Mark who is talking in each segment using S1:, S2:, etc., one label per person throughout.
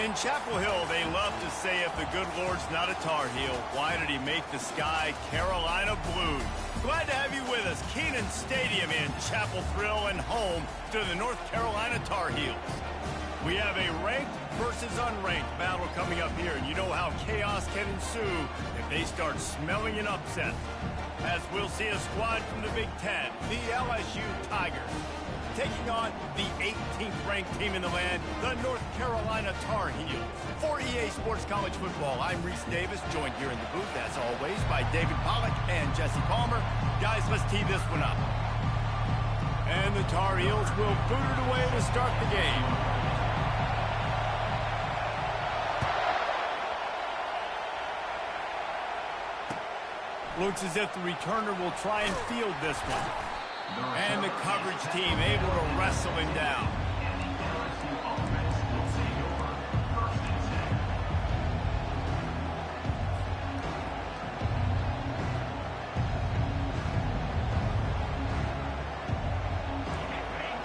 S1: In Chapel Hill, they love to say if the good Lord's not a Tar Heel, why did he make the sky Carolina blue? Glad to have you with us. Kenan Stadium in Chapel Thrill and home to the North Carolina Tar Heels. We have a ranked versus unranked battle coming up here, and you know how chaos can ensue if they start smelling an upset. As we'll see a squad from the Big Ten, the LSU Tigers, taking on the 18th ranked team in the land, the North Carolina Tar Heels. For EA Sports College Football, I'm Reese Davis, joined here in the booth, as always, by David Pollack and Jesse Palmer. Guys, let's tee this one up. And the Tar Heels will boot it away to start the game. Looks as if the returner will try and field this one. And the coverage team able to wrestle him down.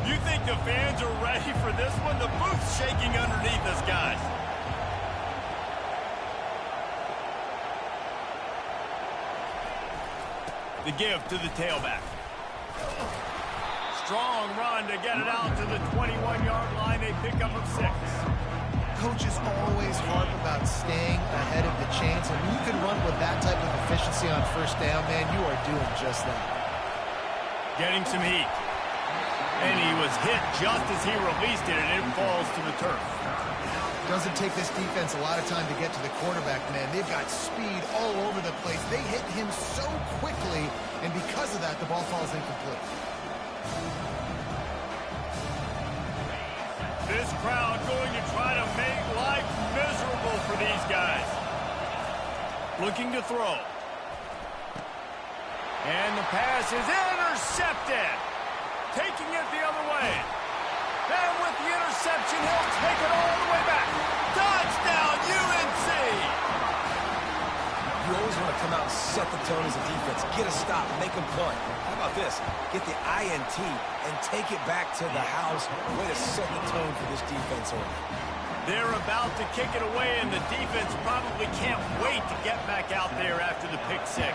S1: You think the fans are ready for this one? The booth's shaking underneath us, guys. The give to the tailback. Strong run to get it out to the 21-yard line. They pick up of 6.
S2: Coaches always harp about staying ahead of the chains, and when you can run with that type of efficiency on first down, man, you are doing just that.
S1: Getting some heat. And he was hit just as he released it, and it falls to the turf.
S2: Doesn't take this defense a lot of time to get to the quarterback, man. They've got speed all over the place. They hit him so quickly, and because of that, the ball falls incomplete.
S1: This crowd going to try to make life miserable for these guys. Looking to throw. And the pass is intercepted. Taking it the other way. And with the interception, he'll take it all the way back. Touchdown, UNC!
S3: You always want to come out and set the tone as a defense. Get a stop, make them punt. How about this? Get the INT and take it back to the house. Way to set the tone for this defense early.
S1: They're about to kick it away, and the defense probably can't wait to get back out there after the pick 6.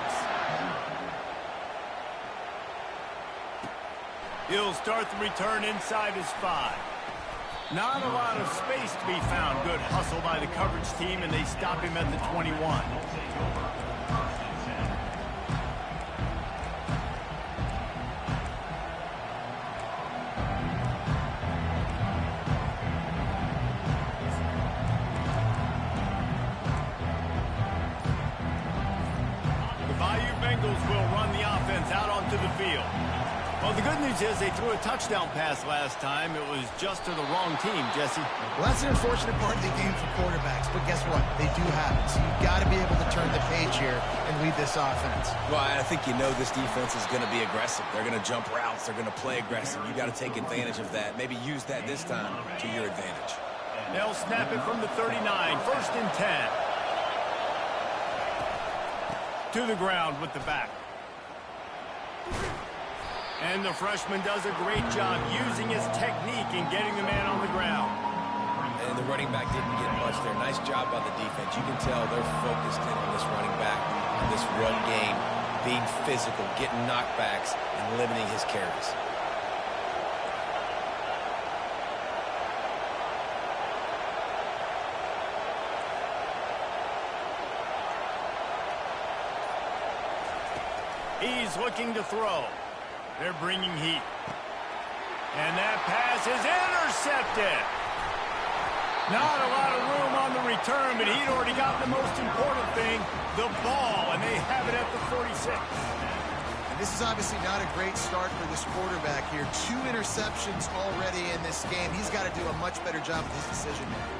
S1: He'll start the return inside his 5. Not a lot of space to be found. Good hustle by the coverage team, and they stop him at the 21. The Bayou Bengals will run the offense out onto the field. Well, the good news is they threw a touchdown pass last time. It was just to the wrong team, Jesse.
S2: Well, that's an unfortunate part of the game for quarterbacks, but guess what? They do have it, so you've got to be able to turn the page here and lead this offense.
S3: Well, I think you know this defense is going to be aggressive. They're going to jump routes. They're going to play aggressive. You got to take advantage of that. Maybe use that this time to your advantage.
S1: They'll snap it from the 39. 1st and 10. To the ground with the back. And the freshman does a great job using his technique and getting the man on the ground.
S3: And the running back didn't get much there. Nice job by the defense. You can tell they're focused in on this running back, on this run game, being physical, getting knockbacks, and limiting his carries.
S1: He's looking to throw. They're bringing heat. And that pass is intercepted. Not a lot of room on the return, but he'd already got the most important thing, the ball, and they have it at the 46.
S2: And this is obviously not a great start for this quarterback here. 2 interceptions already in this game. He's got to do a much better job with his decision making.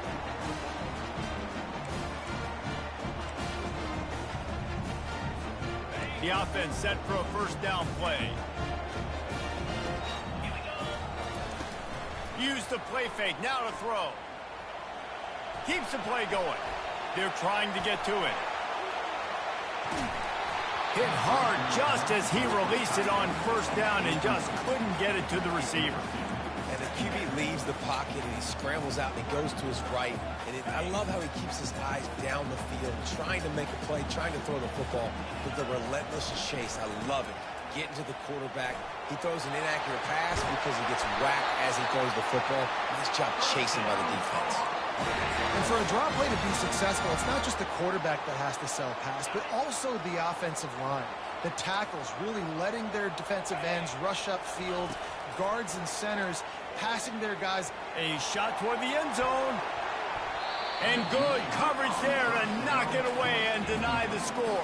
S1: The offense set for a first down play. Use the play fake, now to throw. Keeps the play going. They're trying to get to it. Hit hard just as he released it on first down and just couldn't get it to the receiver.
S3: And the QB leaves the pocket and he scrambles out and he goes to his right. And I love how he keeps his eyes down the field, trying to make a play, trying to throw the football with the relentless chase. I love it. Getting to the quarterback. He throws an inaccurate pass because he gets whacked as he throws the football. Nice job chasing by the defense.
S2: And for a draw play to be successful, it's not just the quarterback that has to sell a pass, but also the offensive line. The tackles really letting their defensive ends rush upfield, guards and centers passing their guys.
S1: A shot toward the end zone. And good coverage there to knock it away and deny the score.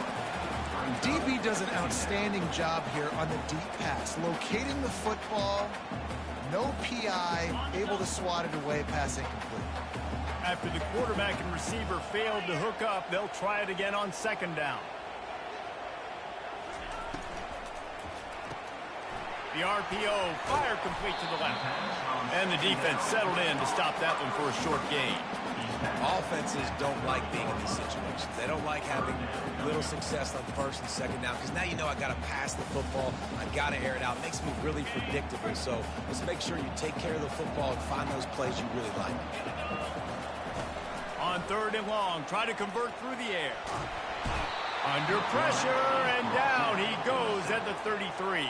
S2: DB does an outstanding job here on the deep pass, locating the football, no PI, able to swat it away, pass incomplete.
S1: After the quarterback and receiver failed to hook up, they'll try it again on second down. The RPO, fire complete to the left. And the defense settled in to stop that one for a short gain.
S3: Offenses don't like being in these situations. They don't like having little success on first and second down because now you know I got to pass the football. I got to air it out. It makes me really predictable. So let's make sure you take care of the football and find those plays you really like.
S1: On third and long, try to convert through the air. Under pressure, and down he goes at the 33.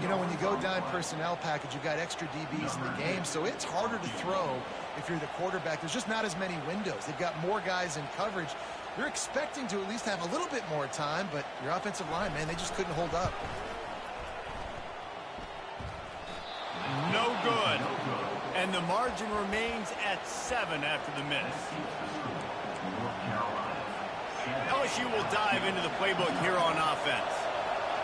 S2: You know, when you go down personnel package, you got extra DBs in the game, so it's harder to throw if you're the quarterback. There's just not as many windows. They've got more guys in coverage. You're expecting to at least have a little bit more time, but your offensive line, man, they just couldn't hold up.
S1: No good. And the margin remains at 7 after the miss. LSU will dive into the playbook here on offense.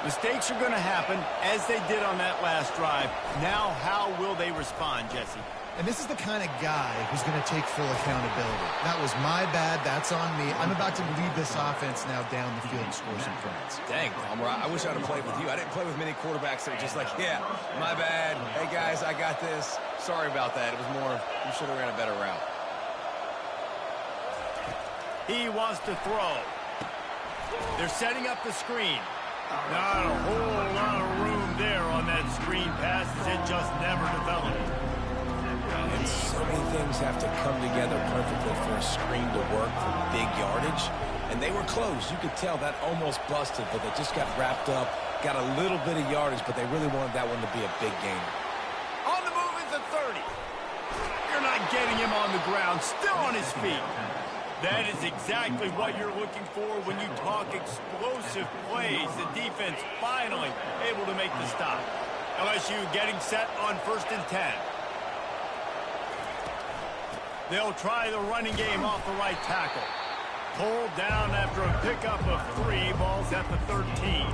S1: Mistakes are going to happen, as they did on that last drive. Now, how will they respond, Jesse?
S2: And this is the kind of guy who's going to take full accountability. That was my bad. That's on me. I'm about to lead this offense now down the field and score some points.
S3: Dang, Palmer, I wish I'd have played with you. I didn't play with many quarterbacks that are just like, yeah, my bad. Hey, guys, I got this. Sorry about that. It was more, you should have ran a better route.
S1: He wants to throw. They're setting up the screen. Not a whole lot of room there on that screen pass. It just never developed.
S3: And so many things have to come together perfectly for a screen to work for big yardage. And they were close. You could tell that almost busted, but they just got wrapped up, got a little bit of yardage, but they really wanted that one to be a big game.
S1: On the move is the 30. You're not getting him on the ground, still on his feet. That is exactly what you're looking for when you talk explosive plays. The defense finally able to make the stop. LSU getting set on 1st and 10. They'll try the running game off the right tackle. Pulled down after a pickup of 3 balls at the 13.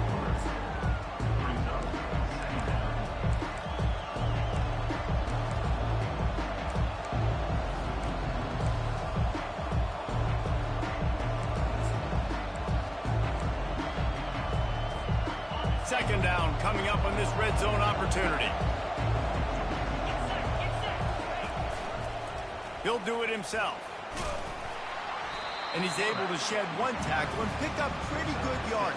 S1: Second down coming up on this red zone opportunity. He'll do it himself. And he's able to shed 1 tackle and pick up pretty good yardage.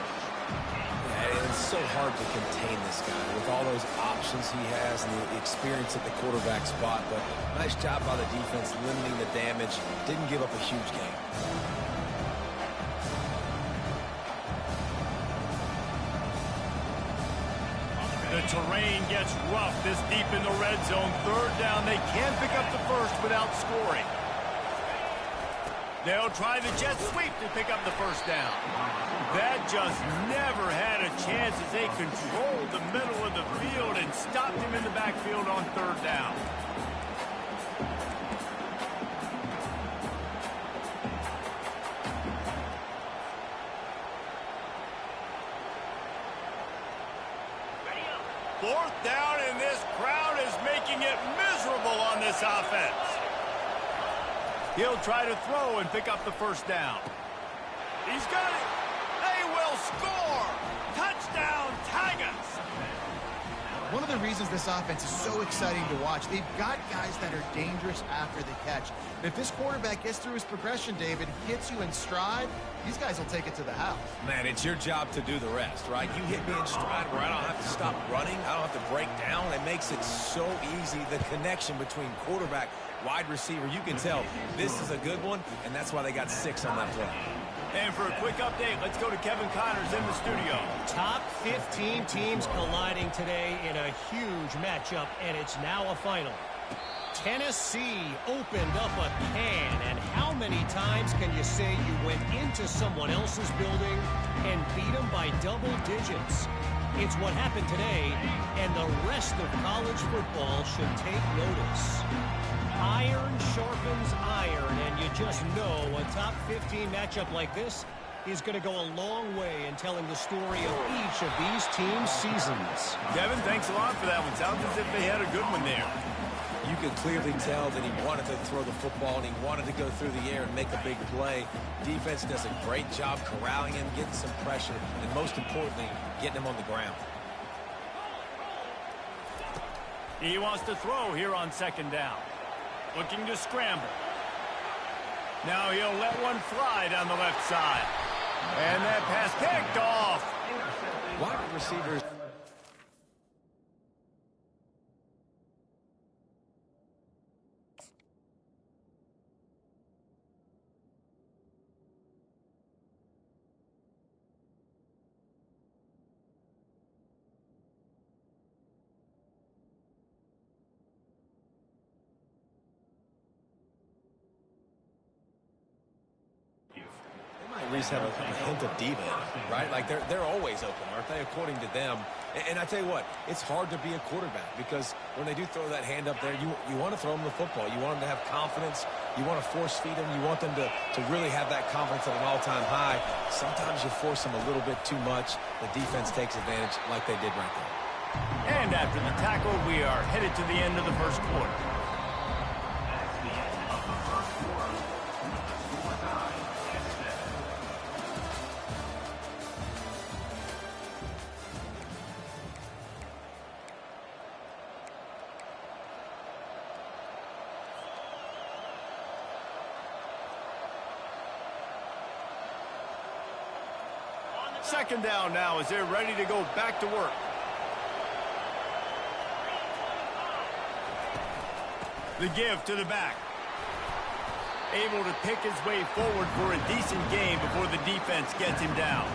S3: Yeah, it's so hard to contain this guy with all those options he has and the experience at the quarterback spot. But nice job by the defense limiting the damage. Didn't give up a huge game.
S1: The terrain gets rough this deep in the red zone. Third down, they can't pick up the first without scoring. They'll try the jet sweep to pick up the first down. That just never had a chance as they controlled the middle of the field and stopped him in the backfield on 3rd down. Fourth down, and this crowd is making it miserable on this offense. He'll try to throw and pick up the first down. He's got it. They will score. Touchdown, Tigers.
S2: One of the reasons this offense is so exciting to watch, they've got guys that are dangerous after the catch. And if this quarterback gets through his progression, David, hits you in stride, these guys will take it to the house.
S3: Man, it's your job to do the rest, right? You hit me in stride where I don't have to stop running. I don't have to break down. It makes it so easy, the connection between quarterback, wide receiver. You can tell this is a good one, and that's why they got 6 on that play.
S1: And for a quick update, let's go to Kevin Connors in the studio.
S4: Top 15 teams colliding today in a huge matchup, and it's now a final. Tennessee opened up a can, and how many times can you say you went into someone else's building and beat them by double digits? It's what happened today, and the rest of college football should take notice. Iron sharpens iron, and you just know a top 15 matchup like this is going to go a long way in telling the story of each of these teams' seasons.
S1: Devin, thanks a lot for that one. Sounds as if they had a good one there.
S3: You could clearly tell that he wanted to throw the football and he wanted to go through the air and make a big play. Defense does a great job corralling him, getting some pressure, and most importantly, getting him on the ground.
S1: He wants to throw here on 2nd down. Looking to scramble. Now he'll let one fly down the left side. And that pass picked off.
S3: Wide receivers. At least have a hint of diva, right? Like they're always open, aren't they, according to them? And I tell you what, it's hard to be a quarterback because when they do throw that hand up there, you want to throw them the football. You want them to have confidence. You want to force feed them. You want them to really have that confidence at an all-time high. Sometimes you force them a little bit too much. The defense takes advantage like they did right there.
S1: And after the tackle, we are headed to the end of the first quarter. Second down now as they're ready to go back to work. The give to the back. Able to pick his way forward for a decent gain before the defense gets him down.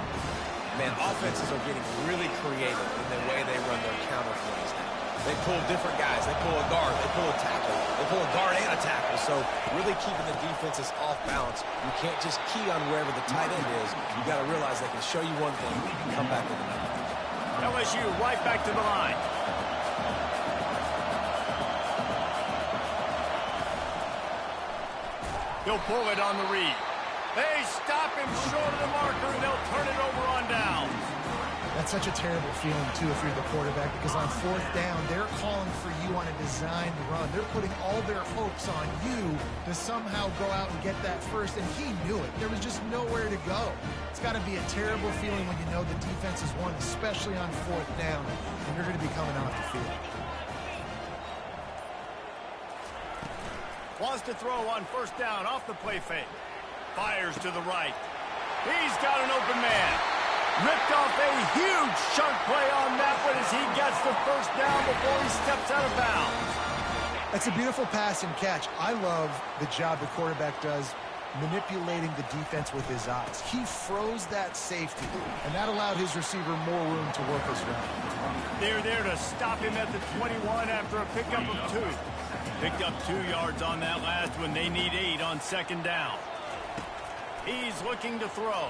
S3: Man, offenses are getting really creative in the way they run their counter plays now. They pull different guys. They pull a guard. They pull a tackle. They pull a guard and a tackle. So really keeping the defenses off balance. You can't just key on wherever the tight end is. You got to realize they can show you one thing and come back with another.
S1: LSU right back to the line. He'll pull it on the read. They stop him short of the marker, and they'll turn it over on downs.
S2: That's such a terrible feeling, too, if you're the quarterback, because on 4th down, they're calling for you on a designed run. They're putting all their hopes on you to somehow go out and get that first, and he knew it. There was just nowhere to go. It's got to be a terrible feeling when you know the defense has won, especially on 4th down, and you're going to be coming off the field.
S1: Wants to throw on 1st down off the play fake. Fires to the right. He's got an open man. Ripped off a huge chunk play on that one as he gets the 1st down before he steps out of bounds.
S2: That's a beautiful pass and catch. I love the job the quarterback does manipulating the defense with his eyes. He froze that safety, and that allowed his receiver more room to work his route.
S1: They're there to stop him at the 21 after a pickup of 2. Picked up 2 yards on that last one. They need 8 on 2nd down. He's looking to throw.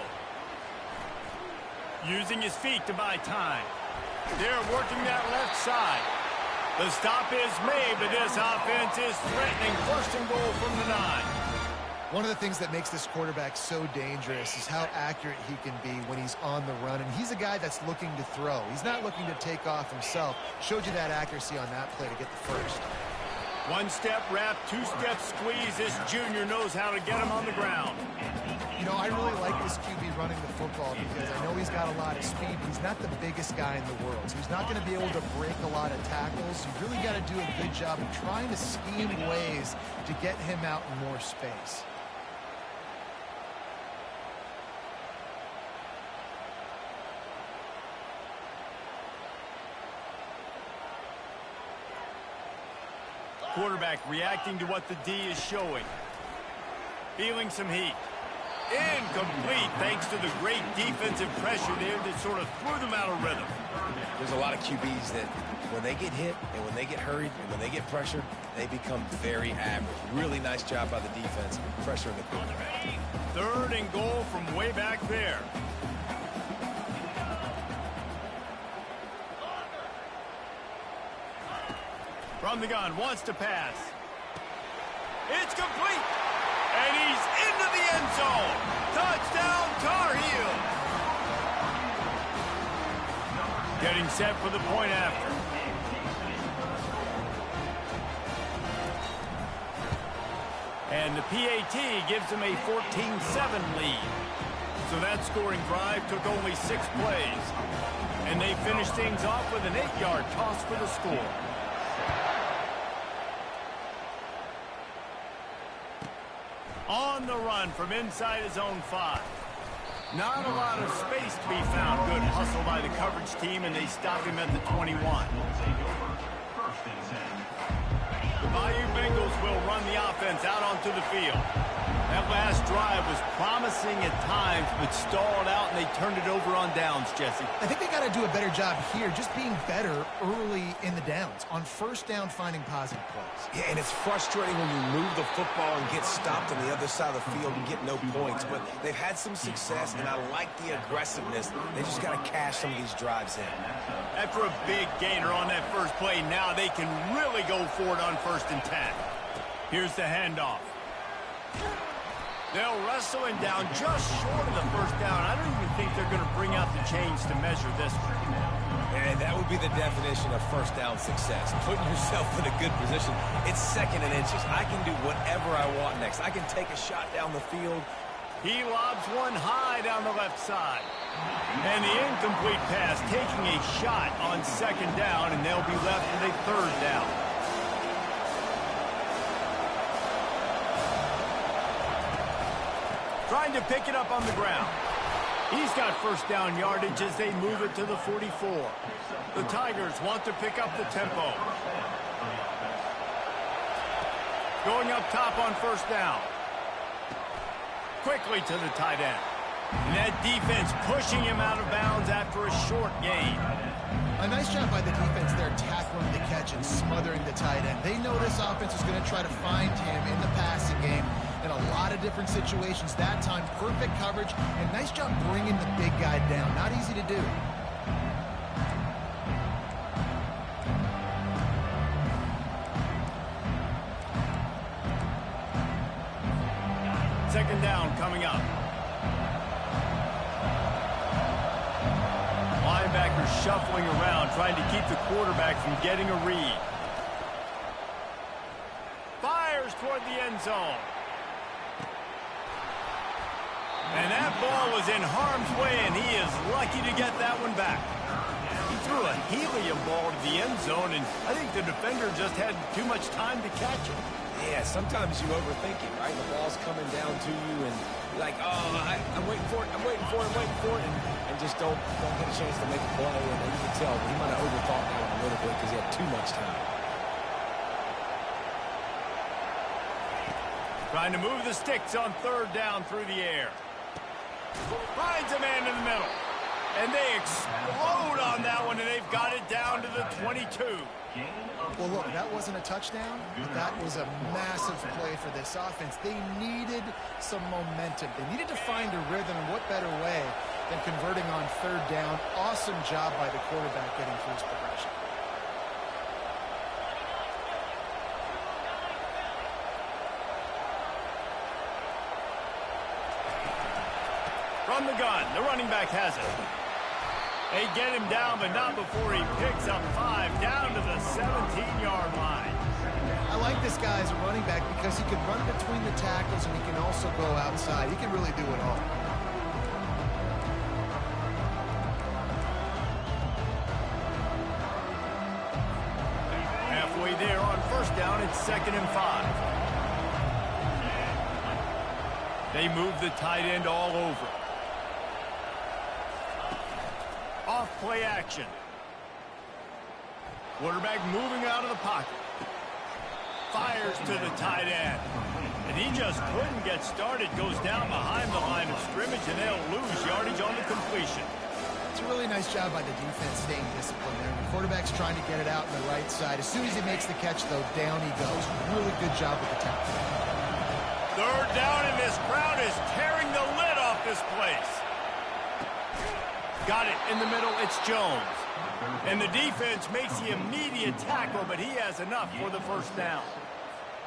S1: Using his feet to buy time. They're working that left side. The stop is made, but this offense is threatening 1st and goal from the 9.
S2: One of the things that makes this quarterback so dangerous is how accurate he can be when he's on the run. And he's a guy that's looking to throw. He's not looking to take off himself. Showed you that accuracy on that play to get the 1st.
S1: One-step wrap, two-step squeeze. This junior knows how to get him on the ground.
S2: You know, I really like this QB running the football because I know he's got a lot of speed. He's not the biggest guy in the world, so he's not going to be able to break a lot of tackles. You really got to do a good job of trying to scheme ways to get him out in more space.
S1: Quarterback reacting to what the D is showing. Feeling some heat. Incomplete thanks to the great defensive pressure there that sort of threw them out of rhythm.
S3: There's a lot of QBs that when they get hit and when they get hurried and when they get pressured, they become very average. Really nice job by the defense pressuring the quarterback.
S1: 3rd and goal from way back there. From the gun, wants to pass. It's complete. And he's into the end zone. Touchdown, Tar Heels. Getting set for the point after. And the PAT gives him a 14-7 lead. So that scoring drive took only 6 plays. And they finished things off with an 8-yard toss for the score. On the run from inside his own 5. Not a lot of space to be found. Good hustle by the coverage team, and they stop him at the 21. The Bayou Bengals will run the offense out onto the field. That last drive was promising at times, but stalled out, and they turned it over on downs, Jesse.
S2: I think they got to do a better job here, just being better early in the downs. On 1st down, finding positive plays.
S3: Yeah, and it's frustrating when you move the football and get stopped on the other side of the field and get no points. But they've had some success, and I like the aggressiveness. They just got to cash some of these drives in.
S1: After a big gainer on that first play, now they can really go for it on 1st and 10. Here's the handoff. They'll wrestle him down just short of the 1st down. I don't even think they're going to bring out the chains to measure this one.
S3: And that would be the definition of 1st down success. Putting yourself in a good position. It's 2nd and inches. I can do whatever I want next. I can take a shot down the field.
S1: He lobs one high down the left side. And the incomplete pass taking a shot on 2nd down, and they'll be left with a 3rd down. Trying to pick it up on the ground. He's got 1st down yardage as they move it to the 44. The Tigers want to pick up the tempo. Going up top on 1st down. Quickly to the tight end. And that defense pushing him out of bounds after a short gain.
S2: A nice job by the defense there, tackling the catch and smothering the tight end. They know this offense is going to try to find him in the passing game in a lot of different situations. That time, perfect coverage, and nice job bringing the big guy down. Not easy to do.
S1: Second down coming up. Linebackers shuffling around, trying to keep the quarterback from getting a read. Fires toward the end zone. And that ball was in harm's way, and he is lucky to get that one back. He threw a helium ball to the end zone, and I think the defender just had too much time to catch it.
S3: Yeah, sometimes you overthink it, right? The ball's coming down to you, and you're like, oh, I'm waiting for it, I'm waiting for it, I'm waiting for it, and just don't get a chance to make a play. And you can tell he might have overthought that one a little bit because he had too much time.
S1: Trying to move the sticks on 3rd down through the air. Finds a man in the middle. And they explode on that one, and they've got it down to the 22.
S2: Well, look, that wasn't a touchdown, but that was a massive play for this offense. They needed some momentum. They needed to find a rhythm, and what better way than converting on 3rd down. Awesome job by the quarterback getting through his progression.
S1: From the gun, the running back has it. They get him down, but not before he picks up 5 down to the 17-yard line.
S2: I like this guy as a running back because he can run between the tackles and he can also go outside. He can really do it all.
S1: Halfway there on first down, it's 2nd and 5. They move the tight end all over. Off play action. Quarterback moving out of the pocket. Fires to the tight end. And he just couldn't get started. Goes down behind the line of scrimmage, and they'll lose yardage on the completion.
S2: It's a really nice job by the defense staying disciplined there. The quarterback's trying to get it out on the right side. As soon as he makes the catch, though, down he goes. Really good job with the tackle.
S1: 3rd down, and this crowd is tearing the lid off this place. Got it in the middle. It's Jones. And the defense makes the immediate tackle, but he has enough for the first down.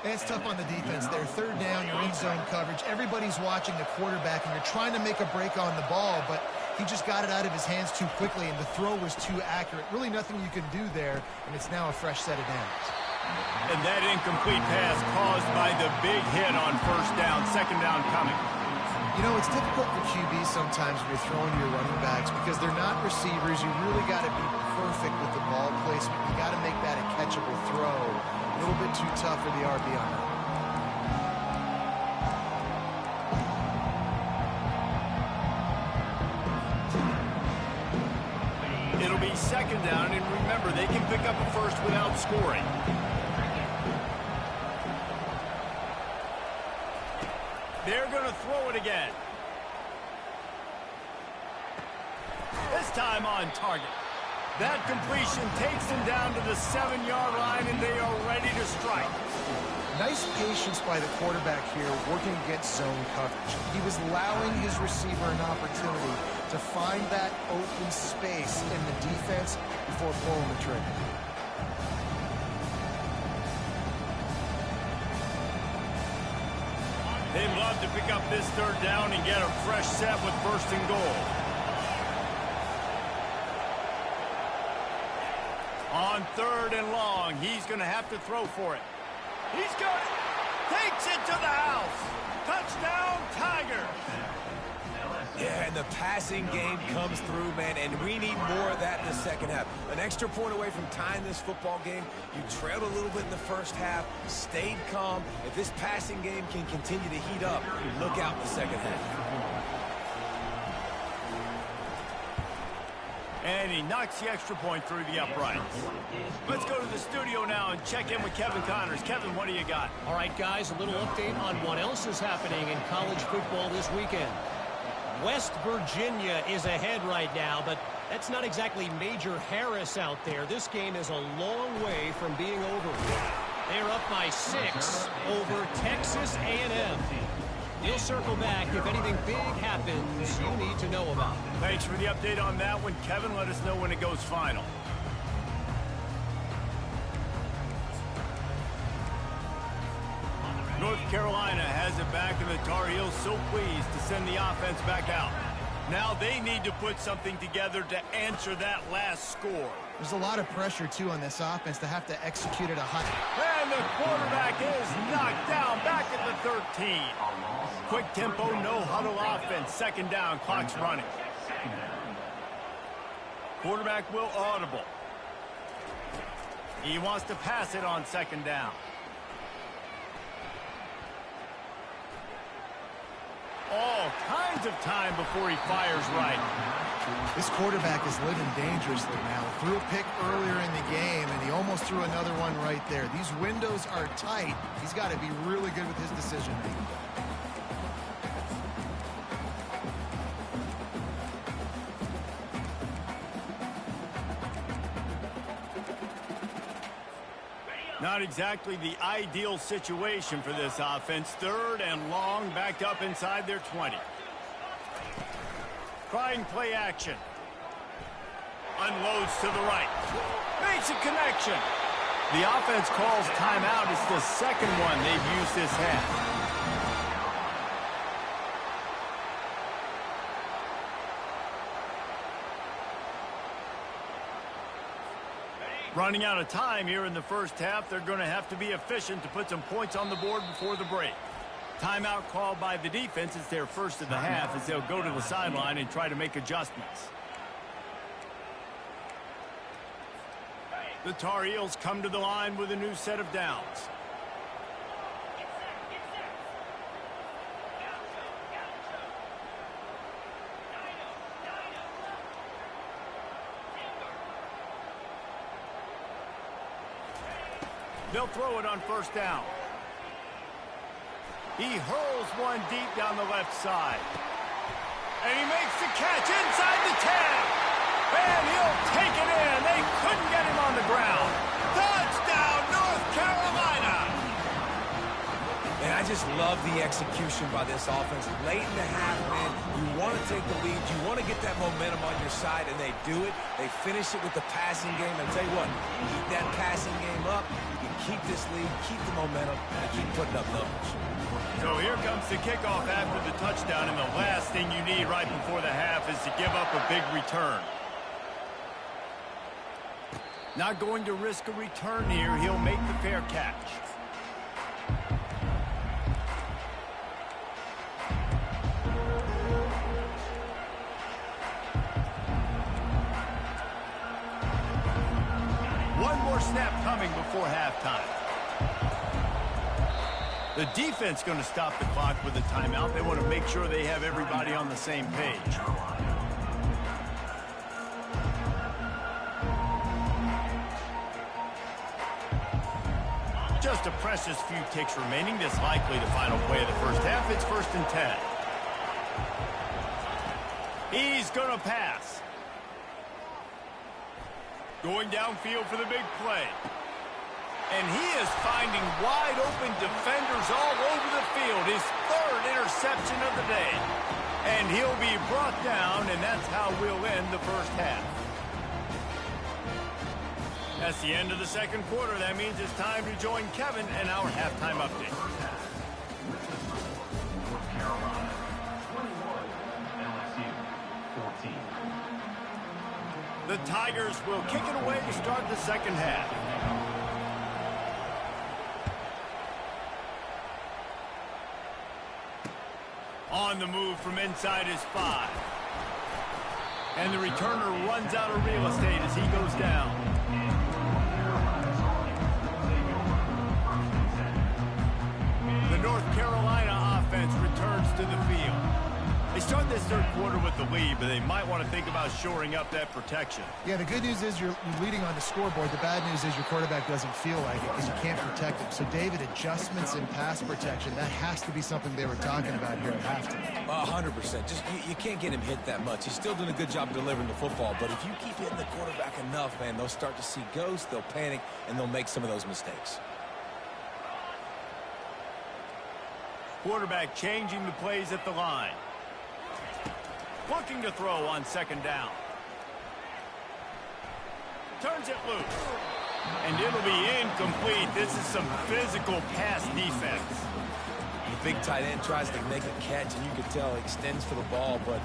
S2: It's tough on the defense there. 3rd down, you're in zone coverage. Everybody's watching the quarterback, and you're trying to make a break on the ball, but he just got it out of his hands too quickly, and the throw was too accurate. Really nothing you can do there, and it's now a fresh set of downs.
S1: And that incomplete pass caused by the big hit on first down. 2nd down coming.
S2: You know, it's difficult for QBs sometimes when you're throwing to your running backs because they're not receivers. You really got to be perfect with the ball placement. You got to make that a catchable throw. A little bit too tough for the RB on
S1: that. It'll be 2nd down, and remember, they can pick up a first without scoring. They're going to throw it again. This time on target. That completion takes them down to the 7-yard line, and they are ready to strike.
S2: Nice patience by the quarterback here working against zone coverage. He was allowing his receiver an opportunity to find that open space in the defense before pulling the trigger.
S1: They'd love to pick up this 3rd down and get a fresh set with 1st and goal. On 3rd and long, he's going to have to throw for it. He's got it. Takes it to the house. Touchdown, Tigers.
S3: Yeah, and the passing game comes through, man, and we need more of that in the 2nd half. An extra point away from tying this football game. You trailed a little bit in the 1st half, stayed calm. If this passing game can continue to heat up, look out in the 2nd half.
S1: And he knocks the extra point through the uprights. Let's go to the studio now and check in with Kevin Connors. Kevin, what do you got?
S4: All right, guys, a little update on what else is happening in college football this weekend. West Virginia is ahead right now, but that's not exactly Major Harris out there. This game is a long way from being over. They're up by 6 over Texas A&M. We'll circle back if anything big happens you need to know about.
S1: Thanks for the update on that one, Kevin. Let us know when it goes final. North Carolina has it back, and the Tar Heels so pleased to send the offense back out. Now they need to put something together to answer that last score.
S2: There's a lot of pressure, too, on this offense to have to execute at a high...
S1: And the quarterback is knocked down back at the 13. Quick tempo, no huddle offense. 2nd down, clock's running. Quarterback will audible. He wants to pass it on 2nd down. All kinds of time before he fires right.
S2: This quarterback is living dangerously now. Threw a pick earlier in the game, and he almost threw another one right there. These windows are tight. He's got to be really good with his decision-making.
S1: Not exactly the ideal situation for this offense. 3rd and long, backed up inside their 20. Trying play action. Unloads to the right. Makes a connection. The offense calls timeout. It's the 2nd one they've used this half. Running out of time here in the first half, they're going to have to be efficient to put some points on the board before the break. Timeout called by the defense. It's their first of the half as they'll go to the sideline and try to make adjustments. The Tar Heels come to the line with a new set of downs. They'll throw it on first down. He hurls one deep down the left side. And he makes the catch inside the 10. And he'll take it in. They couldn't get him on the ground. Touchdown, North Carolina.
S3: Man, I just love the execution by this offense. Late in the half, man, you want to take the lead. You want to get that momentum on your side, and they do it. They finish it with the passing game. And I'll tell you what, keep that passing game up. You can keep this lead, keep the momentum, and keep putting up numbers.
S1: So here comes the kickoff after the touchdown, and the last thing you need right before the half is to give up a big return. Not going to risk a return here. He'll make the fair catch. One more snap coming before halftime. The defense going to stop the clock with a timeout. They want to make sure they have everybody on the same page. Just a precious few ticks remaining. This likely the final play of the first half. It's 1st and 10. He's going to pass. Going downfield for the big play. And he is finding wide open defenders all over the field. His 3rd interception of the day. And he'll be brought down, and that's how we'll end the first half. That's the end of the second quarter. That means it's time to join Kevin and our halftime update. The Tigers will kick it away to start the second half. On the move from inside his 5. And the returner runs out of real estate as he goes down. The North Carolina offense returns to the field. They start this third quarter with the lead, but they might want to think about shoring up that protection.
S2: Yeah, the good news is you're leading on the scoreboard. The bad news is your quarterback doesn't feel like it because you can't protect him. So, David, adjustments in pass protection, that has to be something they were talking about here at halftime.
S3: 100%. Just you can't get him hit that much. He's still doing a good job delivering the football, but if you keep hitting the quarterback enough, man, they'll start to see ghosts, they'll panic, and they'll make some of those mistakes.
S1: Quarterback changing the plays at the line. Looking to throw on second down. Turns it loose. And it'll be incomplete. This is some physical pass defense.
S3: The big tight end tries to make a catch, and you can tell he extends for the ball, but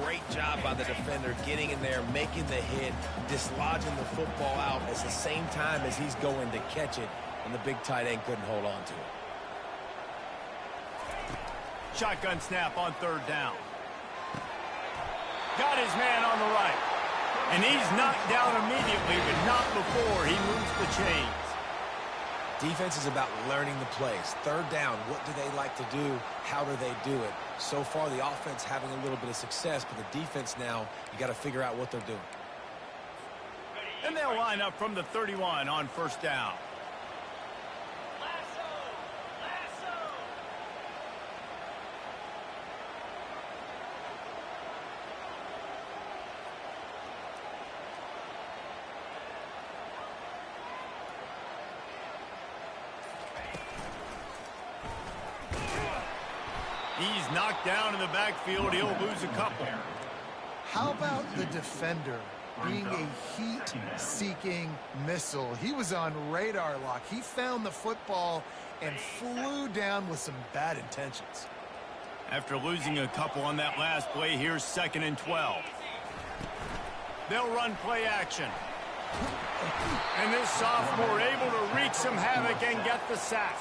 S3: great job by the defender getting in there, making the hit, dislodging the football out at the same time as he's going to catch it, and the big tight end couldn't hold on to it.
S1: Shotgun snap on third down. Got his man on the right. And he's knocked down immediately, but not before he moves the chains.
S3: Defense is about learning the plays. Third down, what do they like to do? How do they do it? So far, the offense having a little bit of success, but the defense now, you got to figure out what they're doing.
S1: And they'll line up from the 31 on first down. He's knocked down in the backfield. He'll lose a couple.
S2: How about the defender being a heat-seeking missile? He was on radar lock. He found the football and flew down with some bad intentions.
S1: After losing a couple on that last play, here's 2nd and 12. They'll run play action. And this sophomore able to wreak some havoc and get the sack.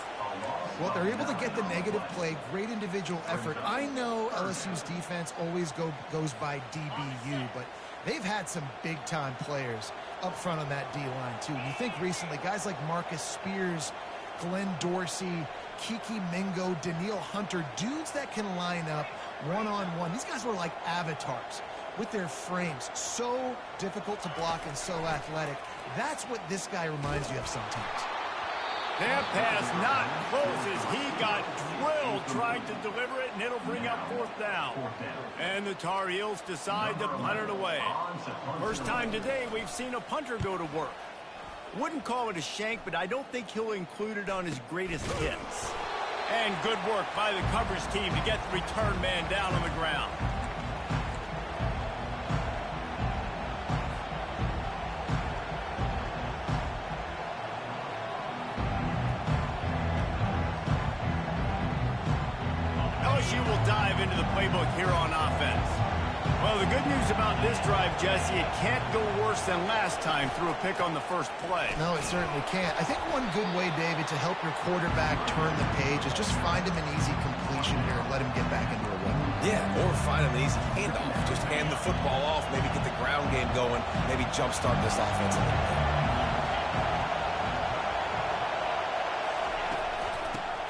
S2: Well, they're able to get the negative play. Great individual effort. I know LSU's defense always goes by DBU, but they've had some big-time players up front on that D-line, too. You think recently, guys like Marcus Spears, Glenn Dorsey, Kiki Mingo, Daniil Hunter, dudes that can line up one-on-one. These guys were like avatars with their frames. So difficult to block and so athletic. That's what this guy reminds you of sometimes.
S1: That pass not close as he got drilled trying to deliver it, and it'll bring up 4th down. And the Tar Heels decide to punt it away. First time today we've seen a punter go to work. Wouldn't call it a shank, but I don't think he'll include it on his greatest hits. And good work by the coverage team to get the return man down on the ground. LSU will dive into the playbook here on offense. Well, the good news about this drive, Jesse, it can't go worse than last time through a pick on the first play.
S2: No, it certainly can't. I think one good way, David, to help your quarterback turn the page is just find him an easy completion here and let him get back into a run.
S3: Yeah, or find him an easy handoff. Just hand the football off, maybe get the ground game going, maybe jumpstart this offense a little bit.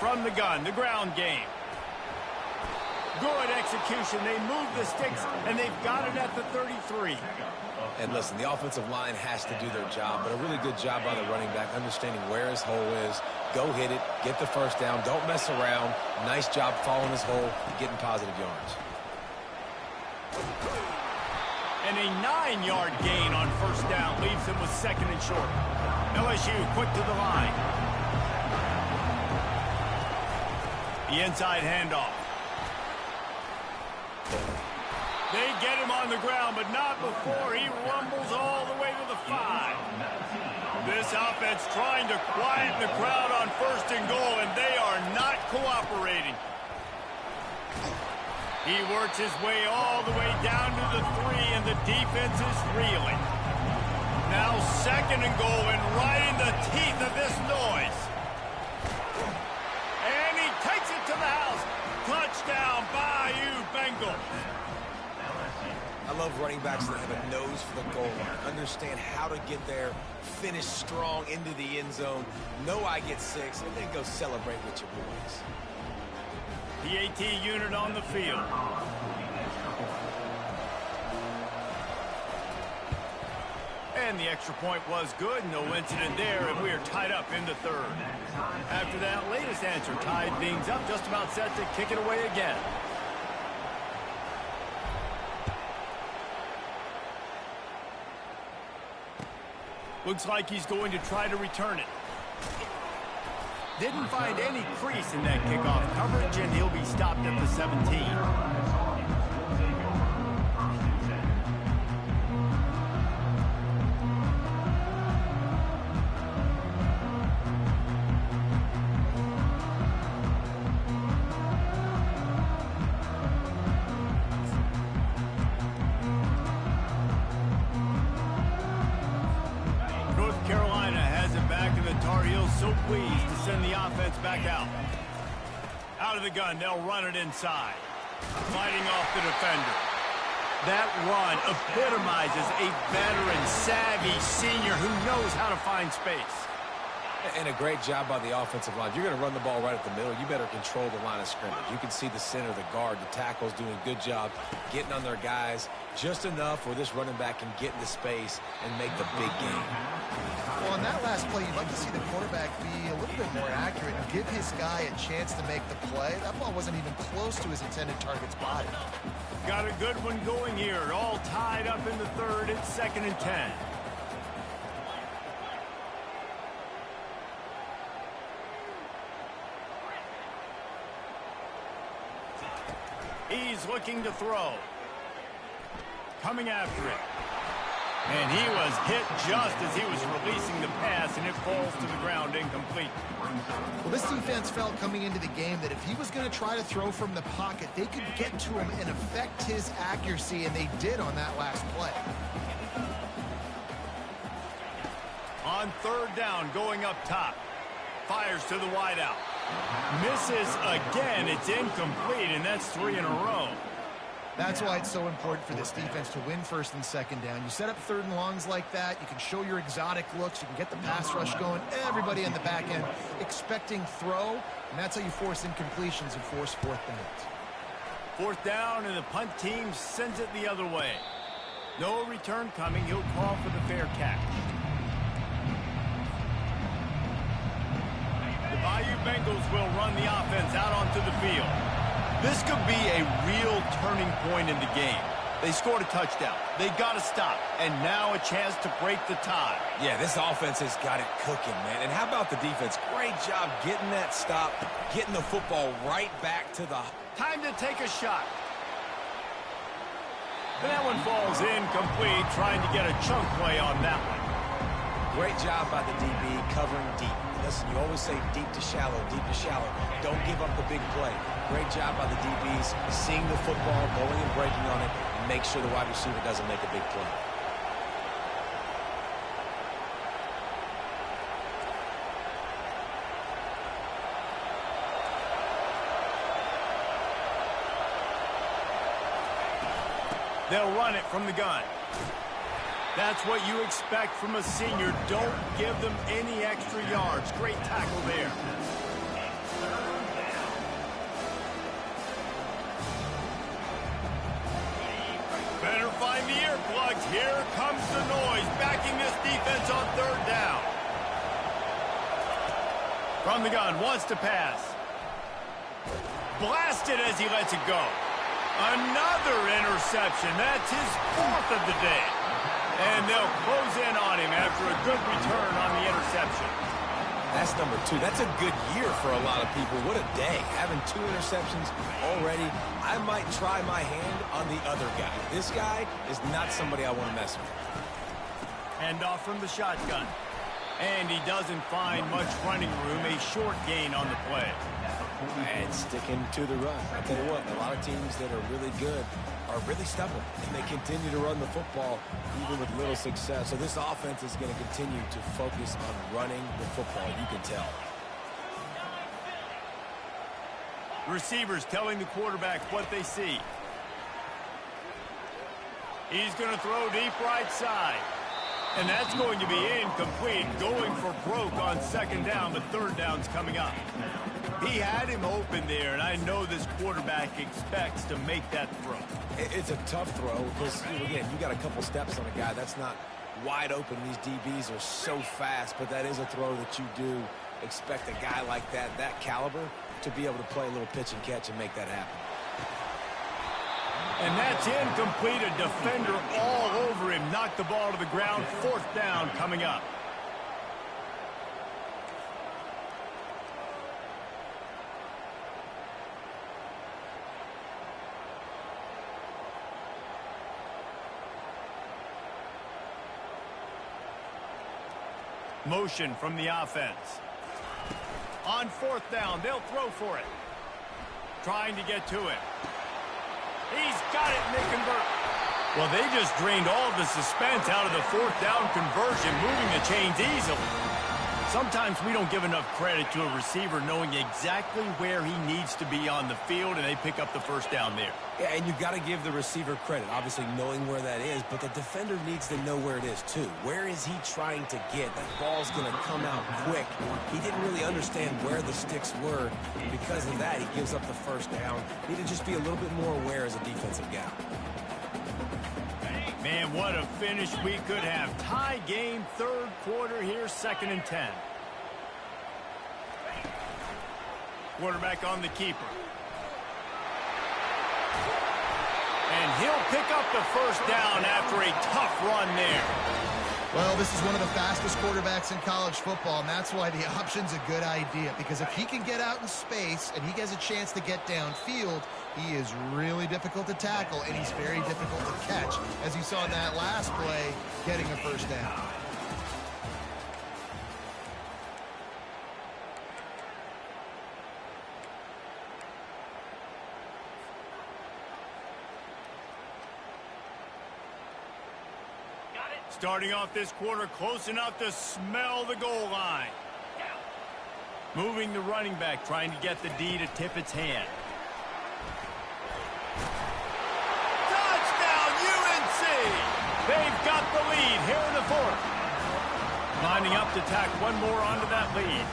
S1: From the gun, the ground game. Good execution. They move the sticks, and they've got it at the 33.
S3: And listen, the offensive line has to do their job, but a really good job by the running back, understanding where his hole is. Go hit it, get the first down, don't mess around. Nice job following his hole, getting positive yards.
S1: And a 9-yard gain on first down leaves him with 2nd and short. LSU quick to the line. The inside handoff. They get him on the ground, but not before he rumbles all the way to the 5. This offense trying to quiet the crowd on 1st and goal, and they are not cooperating. He works his way all the way down to the 3, and the defense is reeling. Now 2nd and goal, and right in the teeth of this noise. And he takes it to the house. Touchdown, Bayou Bengals.
S3: I love running backs that have a nose for the goal line, understand how to get there, finish strong into the end zone, know I get 6, and then go celebrate with your boys.
S1: The AT unit on the field. And the extra point was good. No incident there, and we are tied up in the 3rd. After that latest answer, tied things up, just about set to kick it away again. Looks like he's going to try to return it. Didn't find any crease in that kickoff coverage, and he'll be stopped at the 17. So pleased to send the offense back out. Out of the gun, they'll run it inside. Fighting off the defender. That run epitomizes a veteran, savvy senior who knows how to find space.
S3: And a great job by the offensive line. If you're going to run the ball right at the middle, you better control the line of scrimmage. You can see the center, the guard, the tackles doing a good job getting on their guys just enough where this running back can get into space and make the big game.
S2: Well, on that last play, you'd like to see the quarterback be a little bit more accurate and give his guy a chance to make the play. That ball wasn't even close to his intended target's body.
S1: Got a good one going here. All tied up in the 3rd. It's 2nd and 10. He's looking to throw. Coming after it. And he was hit just as he was releasing the pass, and it falls to the ground incomplete.
S2: Well, this defense felt coming into the game that if he was going to try to throw from the pocket, they could get to him and affect his accuracy, and they did on that last play.
S1: on third down going up top. Fires to the wideout. Misses again. It's incomplete, and that's 3 in a row.
S2: That's why it's so important for this defense to win first and second down. You set up third and longs like that. You can show your exotic looks. You can get the pass rush going. Everybody in the back end expecting throw, and that's how you force incompletions and force fourth downs.
S1: Fourth down, and the punt team sends it the other way. No return coming. He'll call for the fair catch. The Bayou Bengals will run the offense out onto the field. This could be a real turning point in the game. They scored a touchdown. They got to stop. And now a chance to break the tie.
S3: Yeah, this offense has got it cooking, man. And how about the defense? Great job getting that stop, getting the football right back to the...
S1: Time to take a shot. And that one falls incomplete, trying to get a chunk play on that one.
S3: Great job by the DB covering deep. Listen, you always say deep to shallow, deep to shallow. Don't give up the big play. Great job by the DBs, seeing the football, going and breaking on it, and make sure the wide receiver doesn't make a big play.
S1: They'll run it from the gun. That's what you expect from a senior. Don't give them any extra yards. Great tackle there. Better find the earplugs. Here comes the noise, backing this defense on third down. From the gun, wants to pass. Blasted as he lets it go. Another interception. That's his fourth of the day. And they'll close in on him after a good return on the interception.
S3: That's number 2. That's a good year for a lot of people. What a day. Having 2 interceptions already. I might try my hand on the other guy. This guy is not somebody I want to mess with.
S1: Hand off from the shotgun. And he doesn't find much running room. A short gain on the play.
S3: And sticking to the run. I'll tell you what, a lot of teams that are really good are really stubborn, and they continue to run the football even with little success. So this offense is going to continue to focus on running the football, you can tell.
S1: Receivers telling the quarterback what they see. He's going to throw deep right side. And that's going to be incomplete, going for broke on second down, but third down's coming up. He had him open there, and I know this quarterback expects to make that throw.
S3: It's a tough throw because, again, you got a couple steps on a guy. That's not wide open. These DBs are so fast, but that is a throw that you do expect a guy like that caliber, to be able to play a little pitch and catch and make that happen.
S1: And that's incomplete. A defender all over him. Knocked the ball to the ground. Fourth down coming up. Motion from the offense. On fourth down, they'll throw for it. Trying to get to it. He's got it, and they convert. Well, they just drained all of the suspense out of the fourth down conversion, moving the chains easily. Sometimes we don't give enough credit to a receiver knowing exactly where he needs to be on the field, and they pick up the first down there.
S3: Yeah, and you've got to give the receiver credit, obviously knowing where that is, but the defender needs to know where it is too. Where is he trying to get? That ball's going to come out quick. He didn't really understand where the sticks were. Because of that, he gives up the first down. Need to just be a little bit more aware as a defensive guy.
S1: Man, what a finish we could have. Tie game, third quarter here, 2nd and 10. Quarterback on the keeper. And he'll pick up the first down after a tough run there.
S2: Well, this is one of the fastest quarterbacks in college football, and that's why the option's a good idea. Because if he can get out in space and he gets a chance to get downfield, he is really difficult to tackle, and he's very difficult to catch. As you saw in that last play, getting a first down.
S1: Starting off this quarter close enough to smell the goal line. Moving the running back, trying to get the D to tip its hand. Touchdown, UNC! They've got the lead here in the fourth. Lining up to tack one more onto that lead.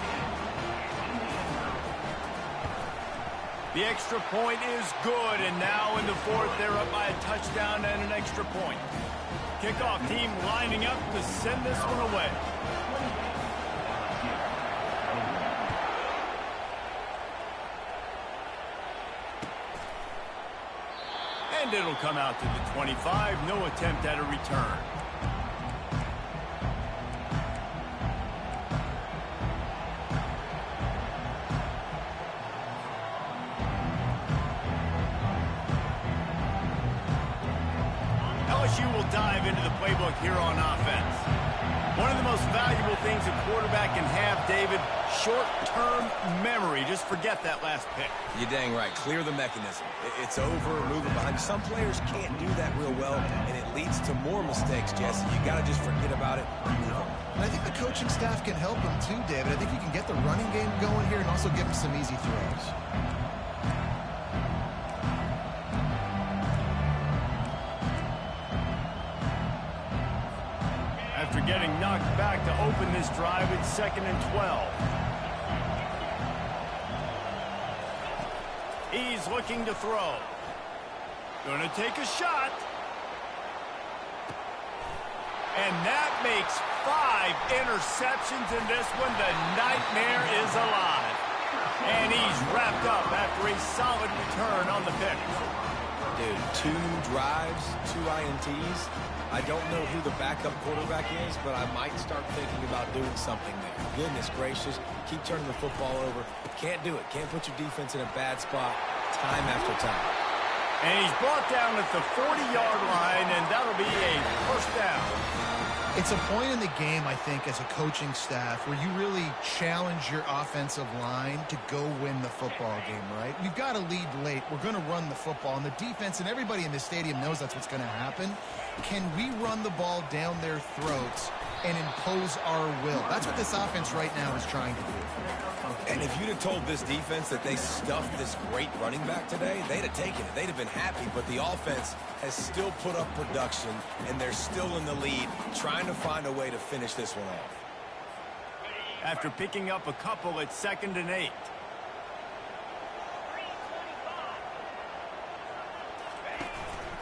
S1: The extra point is good, and now in the fourth, they're up by a touchdown and an extra point. Kickoff team lining up to send this one away. And it'll come out to the 25. No attempt at a return. LSU will dive into the playbook here on offense. One of the most valuable things a quarterback can have, David, short-term memory. Just forget that last pick.
S3: You're dang right. Clear the mechanism. It's over, moving behind. Some players can't do that real well, and it leads to more mistakes, Jesse. You got to just forget about it and move on.
S2: And I think the coaching staff can help him too, David. I think you can get the running game going here and also give him some easy throws.
S1: After getting knocked back to open this drive, it's 2nd and 12. He's looking to throw. Gonna take a shot. And that makes 5 interceptions in this one. The nightmare is alive. And he's wrapped up after a solid return on the pick.
S3: Dude, 2 drives, 2 INTs. I don't know who the backup quarterback is, but I might start thinking about doing something there. Goodness gracious, keep turning the football over. Can't do it. Can't put your defense in a bad spot time after time.
S1: And he's brought down at the 40-yard line, and that'll be a first down.
S2: It's a point in the game, I think, as a coaching staff where you really challenge your offensive line to go win the football game, right? We've got to lead late. We're going to run the football. And the defense and everybody in the stadium knows that's what's going to happen. Can we run the ball down their throats and impose our will? That's what this offense right now is trying to do.
S3: And if you'd have told this defense that they stuffed this great running back today, they'd have taken it. They'd have been happy. But the offense has still put up production, and they're still in the lead, trying to find a way to finish this one off.
S1: After picking up a couple, it's 2nd and 8.